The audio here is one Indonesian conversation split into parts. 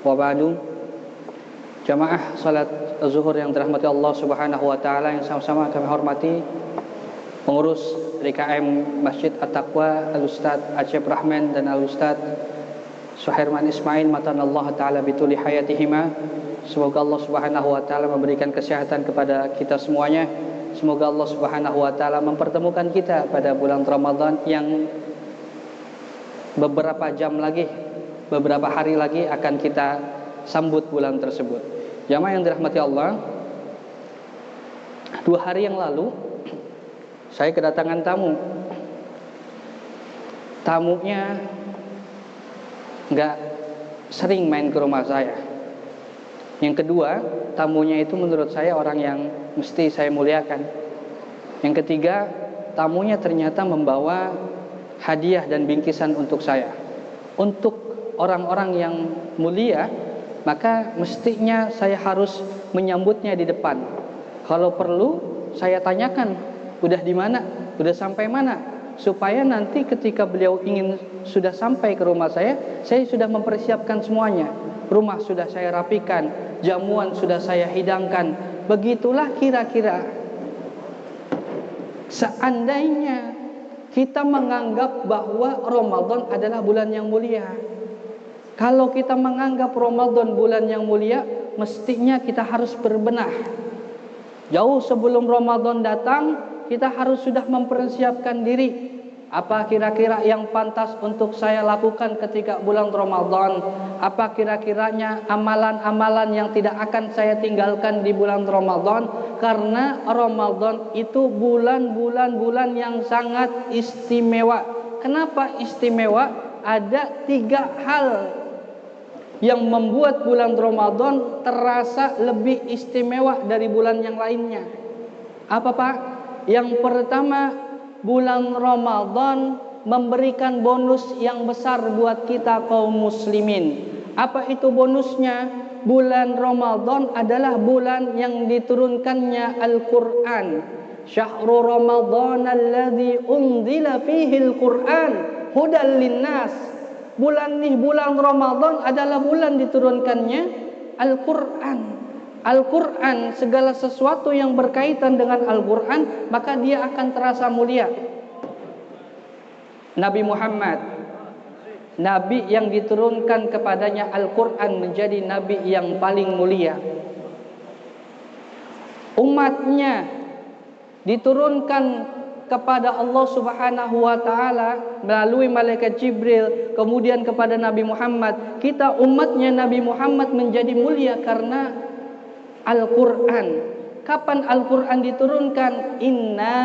Wa ba'du. Jamaah salat zuhur yang dirahmati Allah Subhanahu wa taala, yang sama-sama kami hormati pengurus DKM Masjid At-Taqwa Al-Ustaz Acep Rahman dan Al-Ustaz Suhairman Ismail matanallahu taala bituli hayatihima. Semoga Allah Subhanahu wa taala memberikan kesehatan kepada kita semuanya. Semoga Allah Subhanahu wa taala mempertemukan kita pada bulan Ramadan yang beberapa jam lagi, beberapa hari lagi akan kita sambut bulan tersebut. Jamaah yang dirahmati Allah, 2 hari yang lalu saya kedatangan tamu. Tamunya nggak sering main ke rumah saya. Yang kedua, tamunya itu menurut saya orang yang mesti saya muliakan. Yang ketiga, tamunya ternyata membawa hadiah dan bingkisan untuk saya. Untuk orang-orang yang mulia, maka mestinya saya harus menyambutnya di depan. Kalau perlu saya tanyakan, udah di mana? Udah sampai mana? Supaya nanti ketika beliau ingin sudah sampai ke rumah saya sudah mempersiapkan semuanya. Rumah sudah saya rapikan, jamuan sudah saya hidangkan. Begitulah kira-kira. Seandainya kita menganggap bahwa Ramadan adalah bulan yang mulia, kalau kita menganggap Ramadan bulan yang mulia, mestinya kita harus berbenah. Jauh sebelum Ramadan datang, kita harus sudah mempersiapkan diri. Apa kira-kira yang pantas untuk saya lakukan ketika bulan Ramadan? Apa kira-kiranya amalan-amalan yang tidak akan saya tinggalkan di bulan Ramadan? Karena Ramadan itu bulan yang sangat istimewa. Kenapa istimewa? Ada 3 hal yang membuat bulan Ramadan terasa lebih istimewa dari bulan yang lainnya. Apa Pak? Yang pertama, bulan Ramadan memberikan bonus yang besar buat kita kaum muslimin. Apa itu bonusnya? Bulan Ramadan adalah bulan yang diturunkannya Al-Quran. Syahrul Ramadan alladzi unzila fihi Al-Quran hudal linnas. Bulan Ramadan adalah bulan diturunkannya Al-Quran. Al-Quran, segala sesuatu yang berkaitan dengan Al-Quran, maka dia akan terasa mulia. Nabi Muhammad, Nabi yang diturunkan kepadanya Al-Quran, menjadi Nabi yang paling mulia. Umatnya diturunkan kepada Allah Subhanahu wa taala melalui malaikat Jibril, kemudian kepada Nabi Muhammad. Kita umatnya Nabi Muhammad menjadi mulia karena Al-Quran. Kapan Al-Quran diturunkan? Inna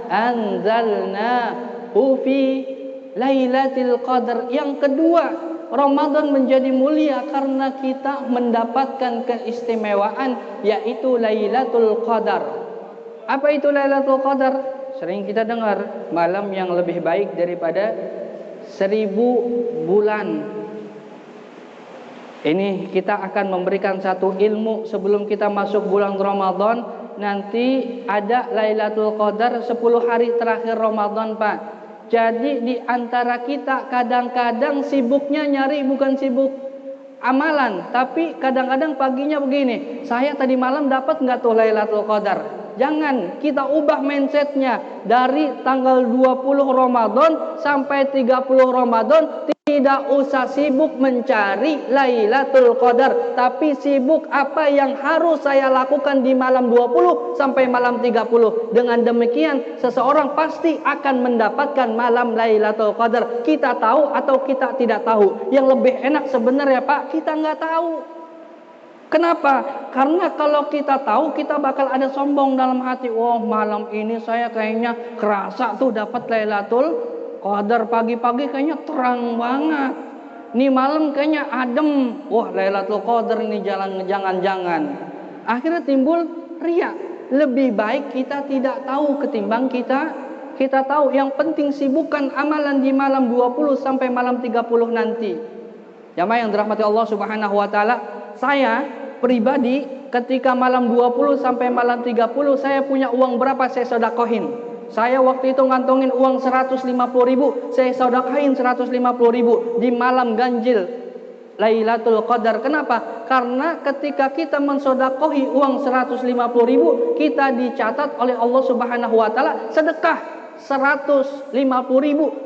anzalnahu fi Lailatul Qadar. Yang kedua, Ramadan menjadi mulia karena kita mendapatkan keistimewaan, yaitu Lailatul Qadar. Apa itu Lailatul Qadar? Sering kita dengar, malam yang lebih baik daripada 1000 bulan. Ini kita akan memberikan satu ilmu sebelum kita masuk bulan Ramadan. Nanti ada Lailatul Qadar 10 hari terakhir Ramadan Pak. Jadi di antara kita kadang-kadang sibuknya nyari, bukan sibuk amalan, tapi kadang-kadang paginya begini, saya tadi malam dapat nggak tuh Lailatul Qadar? Jangan, kita ubah mindsetnya. Dari tanggal 20 Ramadan sampai 30 Ramadan tidak usah sibuk mencari Lailatul Qadar, tapi sibuk apa yang harus saya lakukan di malam 20 sampai malam 30. Dengan demikian seseorang pasti akan mendapatkan malam Lailatul Qadar. Kita tahu atau kita tidak tahu? Yang lebih enak sebenarnya Pak, kita nggak tahu. Kenapa? Karena kalau kita tahu, kita bakal ada sombong dalam hati. Wah, malam ini saya kayaknya kerasa tuh dapat Lailatul Qadar. Pagi-pagi kayaknya terang banget. Nih malam kayaknya adem. Wah, Lailatul Qadar nih, jangan-jangan. Akhirnya timbul riya. Lebih baik kita tidak tahu ketimbang kita tahu. Yang penting sibukkan amalan di malam 20 sampai malam 30 nanti. Jamaah yang dirahmati Allah Subhanahu wa taala, saya pribadi ketika malam 20 sampai malam 30 saya punya uang berapa saya sedekahin. Saya waktu itu ngantongin uang 150.000, saya sedekahin 150.000 di malam ganjil. Lailatul Qadar. Kenapa? Karena ketika kita mensodakohi uang 150.000, kita dicatat oleh Allah Subhanahu wa taala sedekah 150.000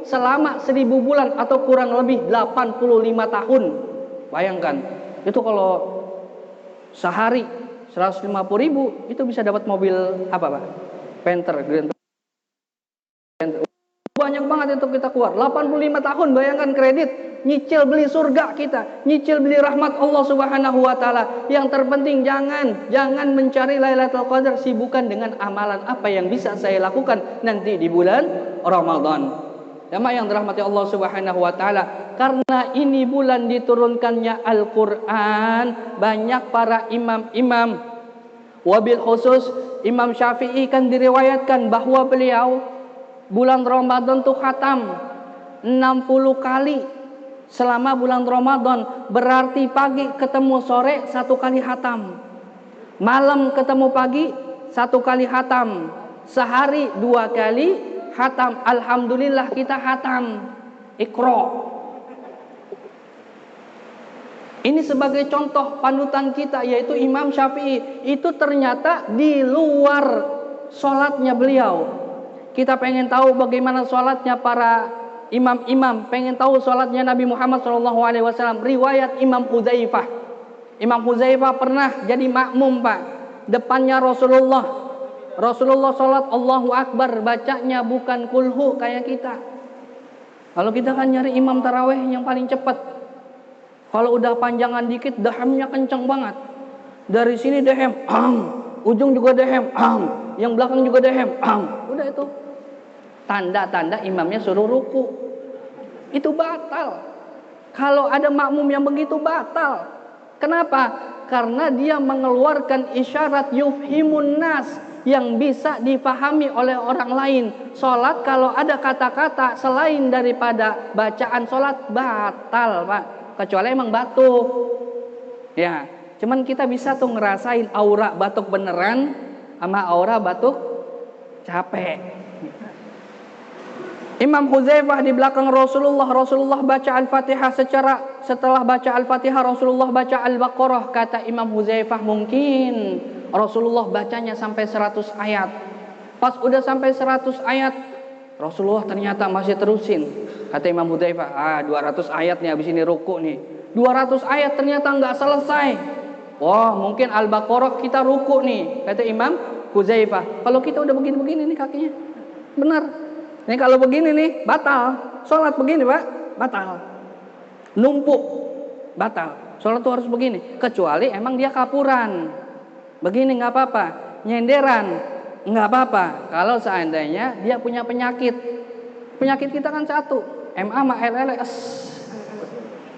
selama 1000 bulan atau kurang lebih 85 tahun. Bayangkan, itu kalau sehari 150.000 itu bisa dapat mobil apa, Pak? Panther, Grand. Banyak banget itu kita keluar. 85 tahun, bayangkan kredit, nyicil beli surga kita, nyicil beli rahmat Allah Subhanahu wa taala. Yang terpenting jangan mencari Lailatul Qadar, sibukkan dengan amalan apa yang bisa saya lakukan nanti di bulan Ramadan. Jamaah yang dirahmati Allah Subhanahu wa taala, karena ini bulan diturunkannya Al-Qur'an, banyak para imam-imam, wabil khusus Imam Syafi'i kan diriwayatkan bahwa beliau bulan Ramadan tuh khatam 60 kali selama bulan Ramadan. Berarti pagi ketemu sore 1 kali khatam, malam ketemu pagi 1 kali khatam, sehari 2 kali khatam. Alhamdulillah kita khatam Iqra. Ini sebagai contoh panutan kita, yaitu Imam Syafi'i. Itu ternyata di luar sholatnya beliau. Kita pengen tahu bagaimana sholatnya para imam-imam, pengen tahu sholatnya Nabi Muhammad SAW. Riwayat Imam Hudzaifah. Imam Hudzaifah pernah jadi makmum, Pak, depannya Rasulullah. Rasulullah sholat Allahu Akbar, bacanya bukan kulhu kayak kita. Kalau kita kan nyari imam taraweh yang paling cepat. Kalau udah panjangan dikit, dahamnya kenceng banget. Dari sini dehem, ujung juga dehem, yang belakang juga dehem, udah itu. Tanda-tanda imamnya suruh ruku. Itu batal. Kalau ada makmum yang begitu, batal. Kenapa? Karena dia mengeluarkan isyarat yufhimun nas, yang bisa dipahami oleh orang lain. Sholat kalau ada kata-kata selain daripada bacaan sholat, batal, Pak. Kecuali emang batuk. Ya, cuman kita bisa tuh ngerasain aura batuk beneran sama aura batuk capek. Imam Hudzaifah di belakang Rasulullah. Rasulullah baca Al-Fatihah, setelah baca Al-Fatihah Rasulullah baca Al-Baqarah. Kata Imam Hudzaifah, mungkin Rasulullah bacanya sampai 100 ayat. Pas udah sampai 100 ayat, Rasulullah ternyata masih terusin. Kata Imam Hudzaifah, 200 ayat nih, habis ini ruku nih. 200 ayat ternyata nggak selesai. Wah, mungkin Al-Baqarah kita ruku nih, kata Imam Hudzaifah. Kalau kita udah begini-begini nih kakinya, benar. Ini kalau begini nih, batal. Sholat begini, Pak, batal. Numpuk, batal. Sholat tuh harus begini. Kecuali emang dia kapuran. Begini nggak apa-apa. Nyenderan nggak apa-apa. Kalau seandainya dia punya penyakit. Penyakit kita kan satu. MA sama LLS.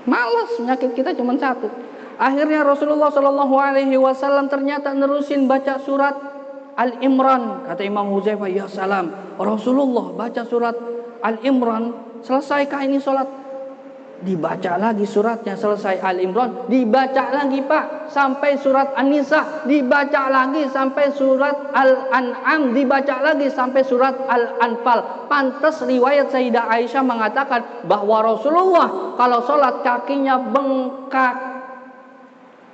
Males, penyakit kita cuma satu. Akhirnya Rasulullah SAW ternyata nerusin baca surat Al-Imran. Kata Imam Hudzaifah, ya salam, Rasulullah baca surat Al-Imran, selesaikah ini sholat? Dibaca lagi suratnya, selesai Al-Imran, dibaca lagi, Pak, sampai surat An-Nisa, dibaca lagi sampai surat Al-An'am, dibaca lagi sampai surat Al-Anfal. Pantas riwayat Sayyidah Aisyah mengatakan bahwa Rasulullah kalau sholat kakinya bengkak.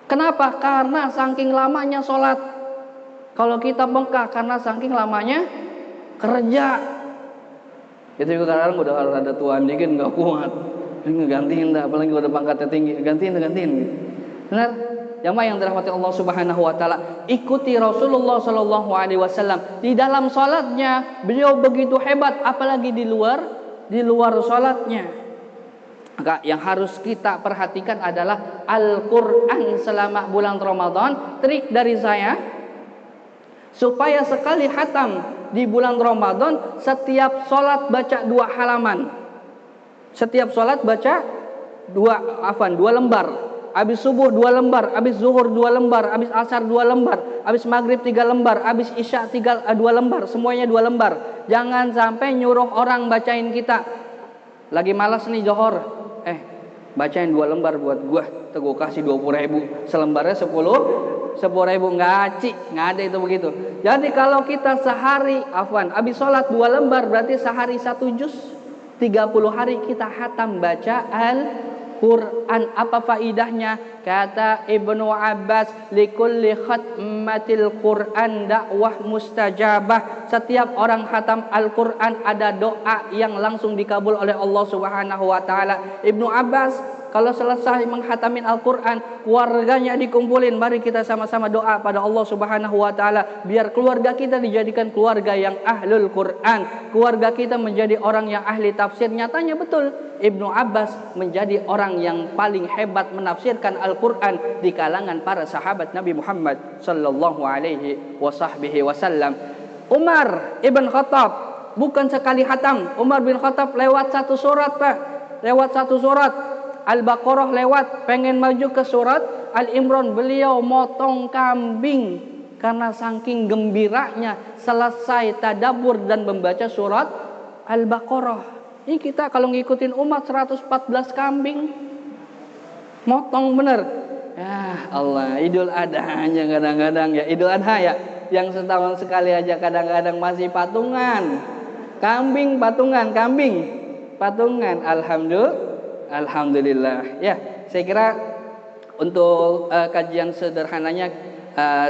Kenapa? Karena saking lamanya sholat. Kalau kita bengkak karena saking lamanya kerja. Itu juga kadang udah harus ada tuan dikit nggak kuat, ngegantiin dah, apalagi udah pangkatnya tinggi, gantiin. Benar? Jamaah yang dirahmati Allah Subhanahu wa taala, ikuti Rasulullah sallallahu alaihi wasallam. Di dalam salatnya beliau begitu hebat, apalagi di luar salatnya. Maka yang harus kita perhatikan adalah Al-Qur'an selama bulan Ramadan. Trik dari saya, supaya sekali khatam di bulan Ramadan, setiap sholat baca 2 halaman. Setiap sholat baca 2 lembar. Habis subuh 2 lembar, habis zuhur 2 lembar, habis asar 2 lembar, habis maghrib 3 lembar, habis isya 2 lembar, semuanya 2 lembar. Jangan sampai nyuruh orang bacain kita. Lagi malas nih johor, bacain 2 lembar buat gua, gua kasih 20.000, selembarnya 10.000, nggak ada itu begitu. Jadi kalau kita sehari, habis sholat 2 lembar, berarti sehari 1 juz, 30 hari kita khatam baca Quran apa faidahnya? Kata Ibnu Abbas, likulli khatmatil Quran dakwah mustajabah. Setiap orang khatam Al-Quran ada doa yang langsung dikabul oleh Allah Subhanahu wa taala. Ibnu Abbas kalau selesai menghatamin Al-Quran, keluarganya dikumpulin, mari kita sama-sama doa pada Allah Subhanahu wa taala biar keluarga kita dijadikan keluarga yang ahlul Quran, keluarga kita menjadi orang yang ahli tafsir. Nyatanya betul, Ibnu Abbas menjadi orang yang paling hebat menafsirkan Al-Quran di kalangan para sahabat Nabi Muhammad sallallahu alaihi wasallam. Umar ibn Khattab bukan sekali khatam. Umar bin Khattab lewat satu surat, Pak. Lewat satu surat Al-Baqarah lewat, pengen maju ke surat Al-Imran, beliau motong kambing karena saking gembiranya selesai tadabbur dan membaca surat Al-Baqarah. Ini kita kalau ngikutin umat 114 kambing motong bener. Ya Allah, Idul Adhanya kadang-kadang ya, Idul Adha ya, yang setahun sekali aja kadang-kadang masih patungan. Kambing patungan, kambing patungan. Alhamdulillah. Ya, saya kira untuk kajian sederhananya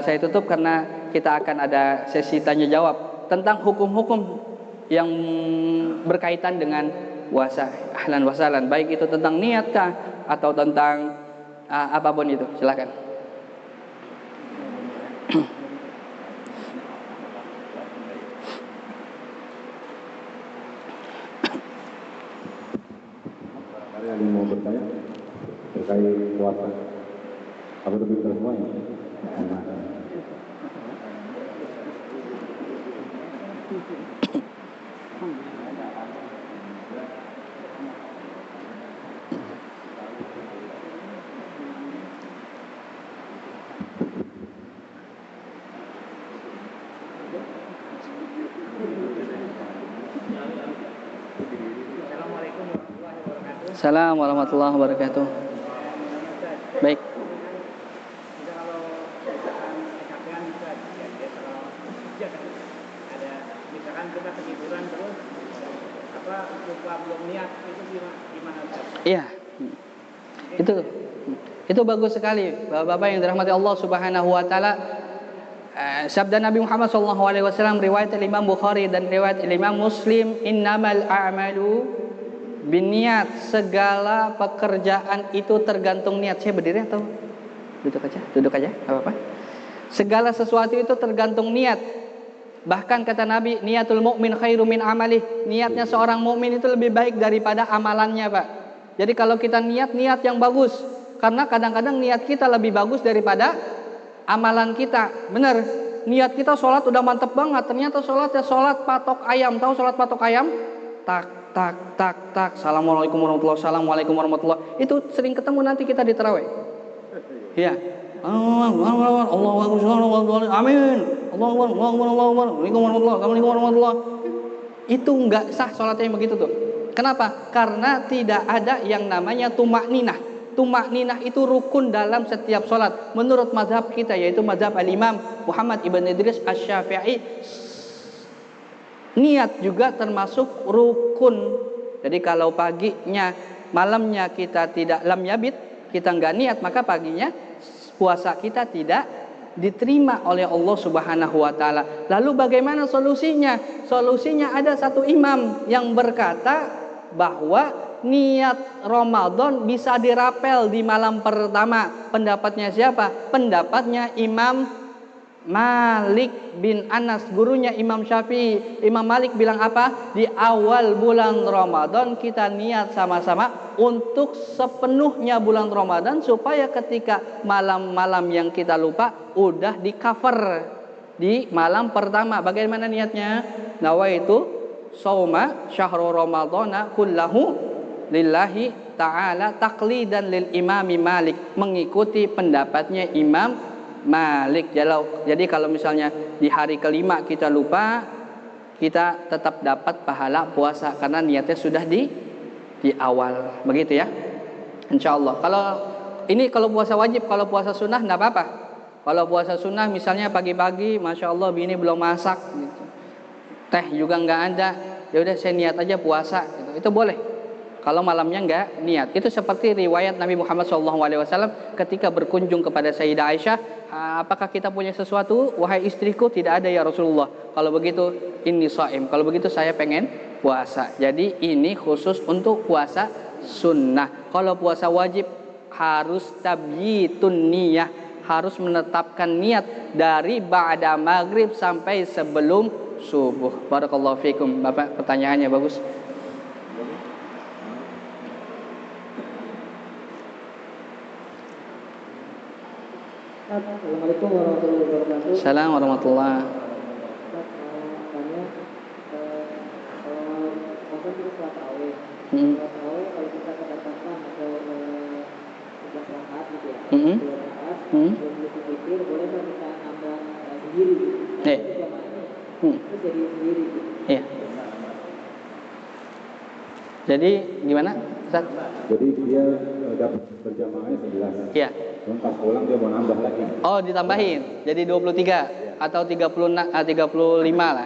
saya tutup karena kita akan ada sesi tanya jawab tentang hukum-hukum yang berkaitan dengan puasa. Ahlan wa sahlan, baik itu tentang niatkah atau tentang apapun itu. Silakan. Ada yang mau bertanya terkait puasa? Apa itu kita semuanya? Assalamualaikum warahmatullahi wabarakatuh. Baik. Misalkan kita ketiduran terus lupa belum niat, itu gimana? Iya. Itu bagus sekali, Bapak-bapak yang dirahmati Allah Subhanahu wa taala. Sabda Nabi Muhammad SAW riwayat Imam Bukhari dan riwayat Imam Muslim, innamal a'malu biniat, segala pekerjaan itu tergantung niat. Saya berdiri atau duduk aja? Duduk aja, enggak apa-apa. Segala sesuatu itu tergantung niat. Bahkan kata Nabi, niatul mu'min khairu min amalih. Niatnya seorang mukmin itu lebih baik daripada amalannya, Pak. Jadi kalau kita niat yang bagus, karena kadang-kadang niat kita lebih bagus daripada amalan kita. Benar, niat kita sholat udah mantep banget, ternyata sholatnya sholat patok ayam. Tahu sholat patok ayam? Tak. Assalamualaikum warahmatullahi wabarakatuh. Assalamualaikum warahmatullahi. Itu sering ketemu nanti kita di tarawih. Iya. Allahu akbar. Amin. Allahu akbar. Assalamualaikum warahmatullahi. Itu enggak sah sholatnya yang begitu tuh. Kenapa? Karena tidak ada yang namanya tumakninah. Tumakninah itu rukun dalam setiap sholat. Menurut mazhab kita, yaitu mazhab Al-Imam Muhammad ibn Idris Asy-Syafi'i, niat juga termasuk rukun. Jadi kalau paginya, malamnya kita tidak lam yabit, kita enggak niat, maka paginya puasa kita tidak diterima oleh Allah Subhanahu wa taala. Lalu bagaimana solusinya? Solusinya ada satu imam yang berkata bahwa niat Ramadan bisa dirapel di malam pertama. Pendapatnya siapa? Pendapatnya Imam Malik bin Anas, gurunya Imam Syafi'i. Imam Malik bilang apa? Di awal bulan Ramadan kita niat sama-sama untuk sepenuhnya bulan Ramadan, supaya ketika malam-malam yang kita lupa udah di cover di malam pertama. Bagaimana niatnya? Nawaitu shauma syahru ramadhana kullahu lillahi ta'ala taqlidan lil imami Malik, mengikuti pendapatnya Imam Malik. Jadi kalau misalnya di hari kelima kita lupa, kita tetap dapat pahala puasa karena niatnya sudah di awal, begitu ya. Insyaallah. Kalau puasa wajib, kalau puasa sunnah enggak apa-apa. Kalau puasa sunnah misalnya pagi-pagi, masya Allah bini belum masak, gitu. Teh juga enggak ada, ya udah saya niat aja puasa, gitu. Itu boleh. kalau malamnya enggak niat. Itu seperti riwayat Nabi Muhammad SAW ketika berkunjung kepada Sayyidah Aisyah, apakah kita punya sesuatu? Wahai istriku, tidak ada ya Rasulullah. Kalau begitu, inni shaim. Kalau begitu saya pengen puasa. Jadi ini khusus untuk puasa sunnah. Kalau puasa wajib harus tabyitun niyah, harus menetapkan niat dari ba'da maghrib sampai sebelum subuh. Barakallahu fikum. Bapak, pertanyaannya bagus. Assalamualaikum warahmatullahi wabarakatuh. Assalamualaikum warahmatullahi. Tanya, kalau makan kita sholat tarawih, kalau kita kedapatan atau 11 rakaat gitu ya, 10 rakaat, belum pikir, boleh nggak kita nambah sendiri? Itu jadi sendiri. Iya. Jadi gimana, Ustaz? Jadi dia dapat berjamaahnya 11. Iya. Pas pulang dia mau nambah lagi. Oh, ditambahin. Jadi 23 atau 35 lah.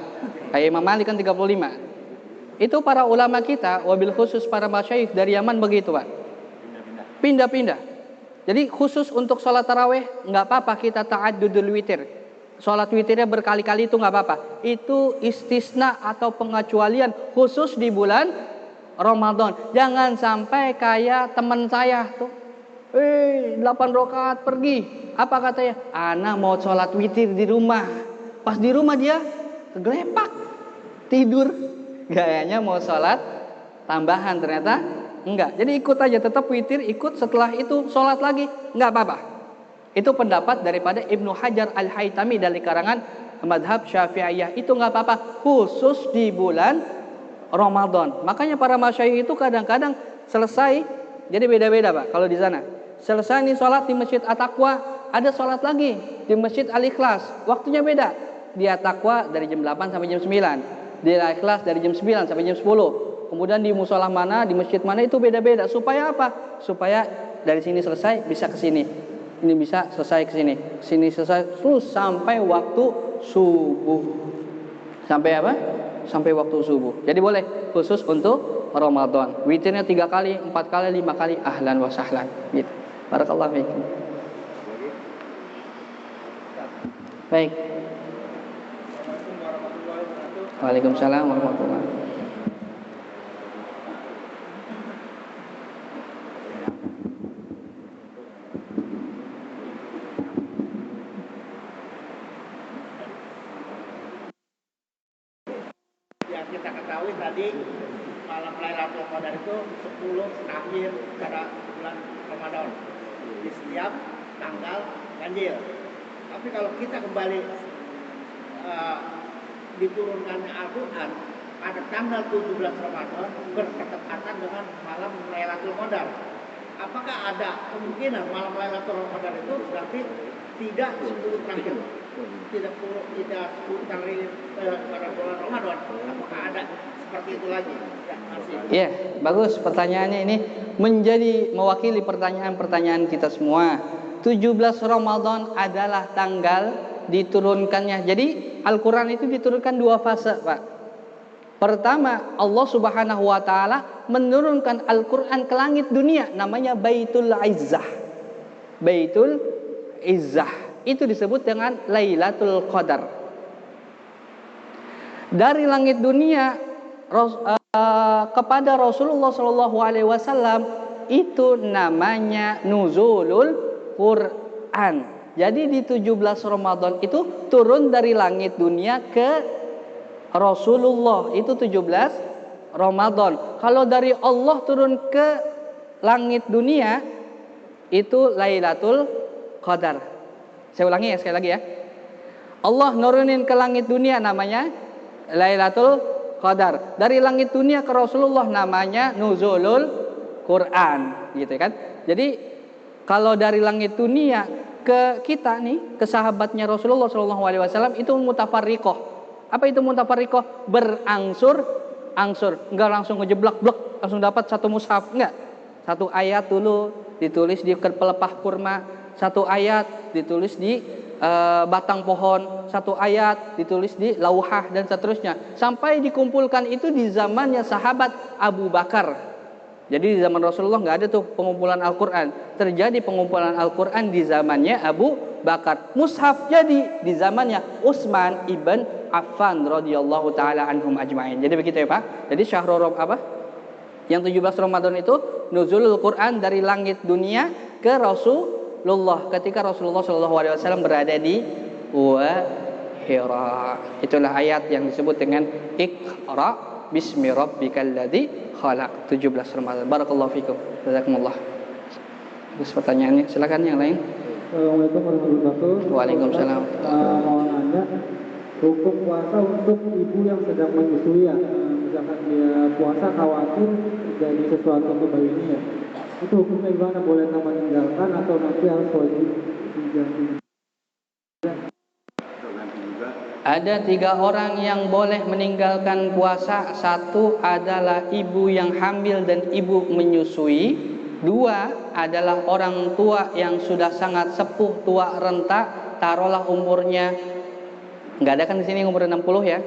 Kayak Imam Malik kan 35. Itu para ulama kita, wabil khusus para masyayikh dari Yaman begitu, Pak. Pindah-pindah. Jadi khusus untuk sholat tarawih nggak apa-apa kita ta'addudul witir. Sholat witirnya berkali-kali itu nggak apa-apa. Itu istisna atau pengecualian khusus di bulan Ramadan. Jangan sampai kayak teman saya tuh. 8 rakaat pergi. Apa katanya? Ana mau sholat witir di rumah. Pas di rumah dia kegelepak, tidur. Gayanya mau sholat tambahan, ternyata enggak. Jadi ikut aja, tetap witir, ikut, setelah itu sholat lagi, enggak apa-apa. Itu pendapat daripada Ibnu Hajar Al-Haytami dari karangan madhab Syafi'iyah. Itu enggak apa-apa, khusus di bulan Ramadan. Makanya para masyayikh itu kadang-kadang selesai, jadi beda-beda Pak kalau di sana. Selesai nih sholat di Masjid At-Taqwa, ada sholat lagi di Masjid Al-Ikhlas. Waktunya beda. Di At-Taqwa dari jam 8 sampai jam 9. Di Al-Ikhlas dari jam 9 sampai jam 10. Kemudian di musola mana, di masjid mana, itu beda-beda. Supaya apa? Supaya dari sini selesai bisa ke sini. Ini bisa selesai ke sini. Sini selesai terus sampai waktu subuh. Sampai apa? Sampai waktu subuh. Jadi boleh khusus untuk Ramadan. Witirnya 3 kali, 4 kali, 5 kali, ahlan wa sahlan gitu. Barakallahu fiikum. Baik. Waalaikumsalam warahmatullahi wabarakatuh. Yang kita ketahui tadi malam Lailatul Qadar itu 10 akhir pada bulan Ramadan di setiap tanggal ganjil. Tapi kalau kita kembali diturunkannya Al-Quran pada tanggal 17 Ramadan bertepatan dengan malam Lailatul Qadar. Apakah ada kemungkinan malam Lailatul Qadar itu berarti tidak 10 terakhir? Tidak 10 terakhir pada bulan Ramadan? Apakah ada seperti itu lagi? Iya, bagus pertanyaannya ini menjadi mewakili pertanyaan-pertanyaan kita semua. 17 Ramadan adalah tanggal diturunkannya. Jadi Al-Quran itu diturunkan 2 fase, Pak. Pertama, Allah Subhanahu wa taala menurunkan Al-Quran ke langit dunia, namanya Baitul Izzah. Baitul Izzah itu disebut dengan Lailatul Qadar. Dari langit dunia kepada Rasulullah SAW itu namanya nuzulul Quran. Jadi di 17 Ramadan itu turun dari langit dunia ke Rasulullah, itu 17 Ramadan. Kalau dari Allah turun ke langit dunia itu Lailatul Qadar. Saya ulangi ya, sekali lagi ya. Allah nurunin ke langit dunia namanya Lailatul Qadar. Dari langit dunia ke Rasulullah namanya nuzulul Quran, gitu kan. Jadi kalau dari langit dunia ke kita nih, ke sahabatnya Rasulullah SAW itu mutafarriqah. Apa itu mutafarriqah? Berangsur-angsur, enggak langsung ngejeblak blek, langsung dapat satu mushaf, enggak. Satu ayat dulu ditulis di pelepah kurma, satu ayat ditulis di batang pohon, satu ayat ditulis di lauhah dan seterusnya, sampai dikumpulkan itu di zamannya sahabat Abu Bakar Jadi di zaman Rasulullah nggak ada tuh pengumpulan Al-Quran. Terjadi pengumpulan Al-Quran di zamannya Abu Bakar. Mushaf jadi di zamannya Utsman ibn Affan radhiyallahu taala anhum ajma'in. Jadi begitu ya Pak. Jadi Syahrul apa? Yang 17 Ramadan itu nuzulul Quran dari langit dunia ke Rasulullah ketika Rasulullah SAW berada di Hira. Itulah ayat yang disebut dengan Iqra bismi rabbikal ladzi khalaq, 17 Ramadan. Barakallahu fikum. Jazakumullah. Terus pertanyaannya, silakan yang lain. Assalamualaikum warahmatullahi wabarakatuh. Waalaikumsalam. Mau nanya, hukum puasa untuk ibu yang sedang menyusui ya, misalkan dia puasa khawatir terjadi sesuatu ke bayinya ya, itu hukumnya gimana? Boleh meninggalkan atau nanti harus wajib diganti? Ada 3 orang yang boleh meninggalkan puasa. 1 adalah ibu yang hamil dan ibu menyusui. 2 adalah orang tua yang sudah sangat sepuh, tua, renta. Taruhlah umurnya, nggak ada kan di sini umur 60 ya.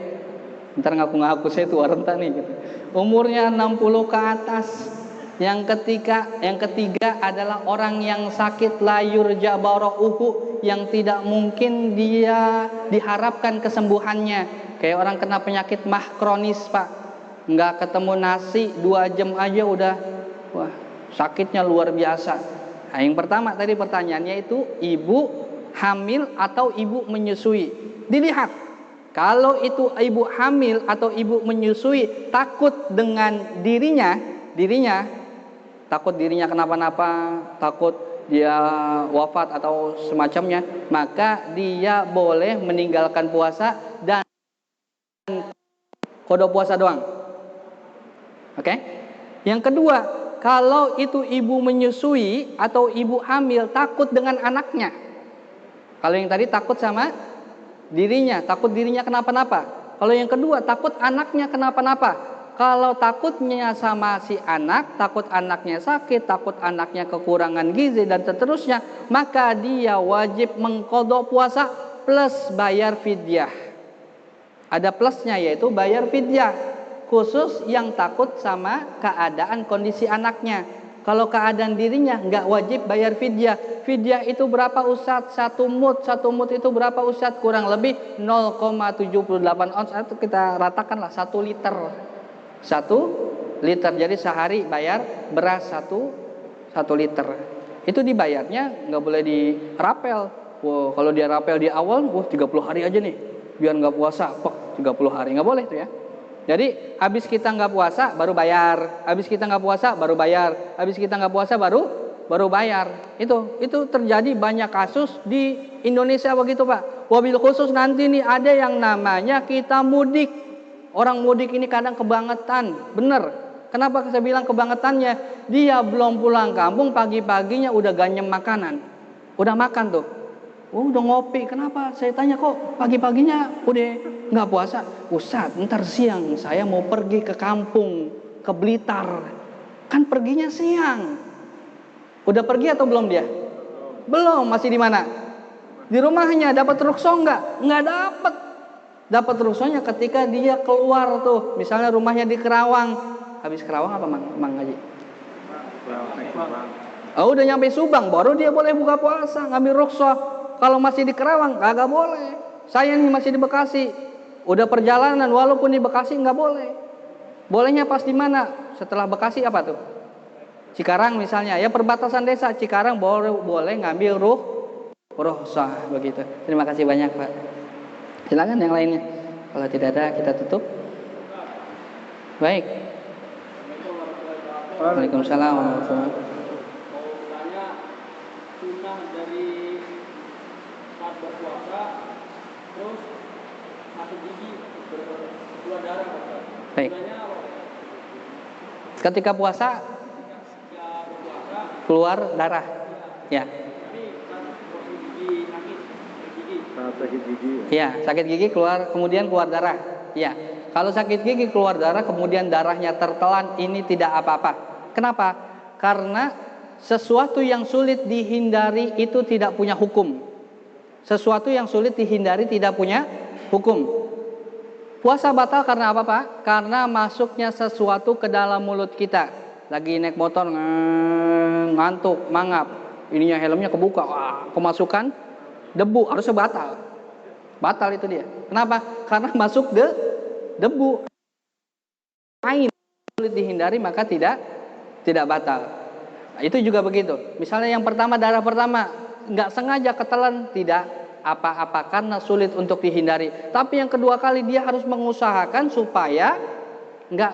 Ntar ngaku-ngaku saya tua renta nih gitu. Umurnya 60 ke atas. Yang ketiga adalah orang yang sakit layur jabara'uhu, yang tidak mungkin dia diharapkan kesembuhannya. Kayak orang kena penyakit mah kronis Pak, nggak ketemu nasi 2 jam aja udah wah sakitnya luar biasa. Nah, yang pertama tadi pertanyaannya itu ibu hamil atau ibu menyusui. Dilihat kalau itu ibu hamil atau ibu menyusui takut dengan dirinya takut dirinya kenapa-napa, takut dia wafat atau semacamnya, maka dia boleh meninggalkan puasa dan kodok puasa doang. Oke? Yang kedua, kalau itu ibu menyusui atau ibu hamil takut dengan anaknya. Kalau yang tadi takut sama dirinya, takut dirinya kenapa-napa. Kalau yang kedua, takut anaknya kenapa-napa. Kalau takutnya sama si anak, takut anaknya sakit, takut anaknya kekurangan gizi dan seterusnya, maka dia wajib mengqadha puasa plus bayar fidyah. Ada plusnya yaitu bayar fidyah, khusus yang takut sama keadaan kondisi anaknya. Kalau keadaan dirinya nggak wajib bayar fidyah. Fidyah itu berapa Ustadz? 1 mud. 1 mud itu berapa Ustadz? Kurang lebih 0,78 ons. Itu kita ratakanlah 1 liter. 1 liter. Jadi sehari bayar beras 1 liter. Itu dibayarnya nggak boleh dirapel. Wow, kalau dia rapel di awal, 30 hari aja nih, biar nggak puasa. 30 hari nggak boleh tuh ya. Jadi habis kita nggak puasa baru bayar, habis kita nggak puasa baru bayar, habis kita nggak puasa baru bayar. Itu terjadi banyak kasus di Indonesia begitu Pak. Wabil khusus nanti nih ada yang namanya kita mudik. Orang mudik ini kadang kebangetan, bener. Kenapa saya bilang kebangetannya? Dia belum pulang kampung, pagi-paginya udah ganyem makanan, udah makan tuh, udah ngopi. Kenapa? Saya tanya kok pagi-paginya udah nggak puasa? Ustadz, ntar siang saya mau pergi ke kampung, ke Blitar. Kan perginya siang. Udah pergi atau belum dia? Belum, masih di mana? Di rumahnya. Dapat rukso nggak? Nggak dapat. Dapat rusuknya ketika dia keluar tuh, misalnya rumahnya di Kerawang. Habis Kerawang apa Mang Haji? Oh, udah nyampe Subang baru dia boleh buka puasa, ngambil rukhsah. Kalau masih di Kerawang kagak boleh. Saya nih masih di Bekasi, udah perjalanan walaupun di Bekasi nggak boleh. Bolehnya pas di mana? Setelah Bekasi apa tuh? Cikarang misalnya, ya perbatasan desa Cikarang boleh ngambil rukhsah begitu. Terima kasih banyak Pak. Silakan yang lainnya. Kalau tidak ada kita tutup. Baik. Waalaikumsalam warahmatullahi wabarakatuh. Mau tanya sunnah dari saat berpuasa, terus sakit gigi keluar darah. Baik. Ketika puasa keluar darah. Ya. Sakit gigi. Ya, sakit gigi kemudian keluar darah. Ya. Kalau sakit gigi keluar darah kemudian darahnya tertelan, ini tidak apa-apa. Kenapa? Karena sesuatu yang sulit dihindari itu tidak punya hukum. Sesuatu yang sulit dihindari tidak punya hukum. Puasa batal karena apa, Pak? Karena masuknya sesuatu ke dalam mulut kita. lagi naik motor ngantuk, mangap, ininya helmnya kebuka, wah, kemasukan debu, harusnya batal itu dia. Kenapa? Karena masuk debu. Ain sulit dihindari maka tidak batal. Nah, itu juga begitu. Misalnya yang pertama, darah pertama nggak sengaja ketelan, tidak apa-apa karena sulit untuk dihindari. Tapi yang kedua kali dia harus mengusahakan supaya nggak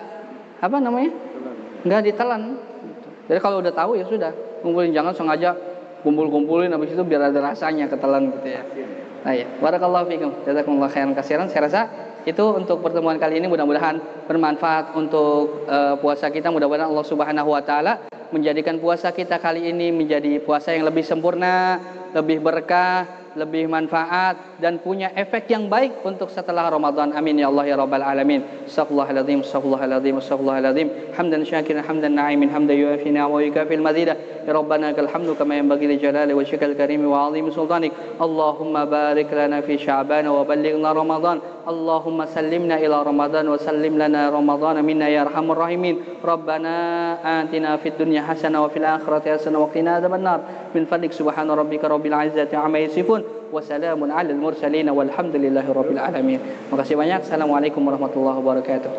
nggak ditelan. Jadi kalau udah tahu ya sudah, kumpulin, jangan sengaja kumpulin habis itu biar ada rasanya ketelan gitu ya. Nah ya, barakallahu fikum, jazakumullah khairan katsiran. Saya rasa itu untuk pertemuan kali ini, mudah-mudahan bermanfaat untuk puasa kita. Mudah-mudahan Allah Subhanahu wa taala menjadikan puasa kita kali ini menjadi puasa yang lebih sempurna, lebih berkah, lebih manfaat, dan punya efek yang baik untuk setelah Ramadan. Amin ya Allah ya rabbal alamin. Astaghfirullahaladzim, astaghfirullahaladzim, astaghfirullahaladzim. Hamdan syakiran, hamdan na'imin, hamdan yuafi ni'amahu wa yukafil mazidah. Ya Rabbana kal hamdu kama yanbaghi li jalali wajhikal karim wa 'azimi sultanik. Allahumma barik lana fi sya'ban wa ballighna Ramadan. Allahumma sallimna ila Ramadan wa sallim lana Ramadan minna ya arhamar rahimin. Rabbana atina fid dunya hasanah wa fil akhirati hasanah wa qina adzabannar. Min fadlik subhana rabbika rabbil izzati amma yasifun. Wassalamun alal mursalin walhamdulillahi rabbil alamin. Terima kasih banyak. Assalamualaikum warahmatullahi wabarakatuh.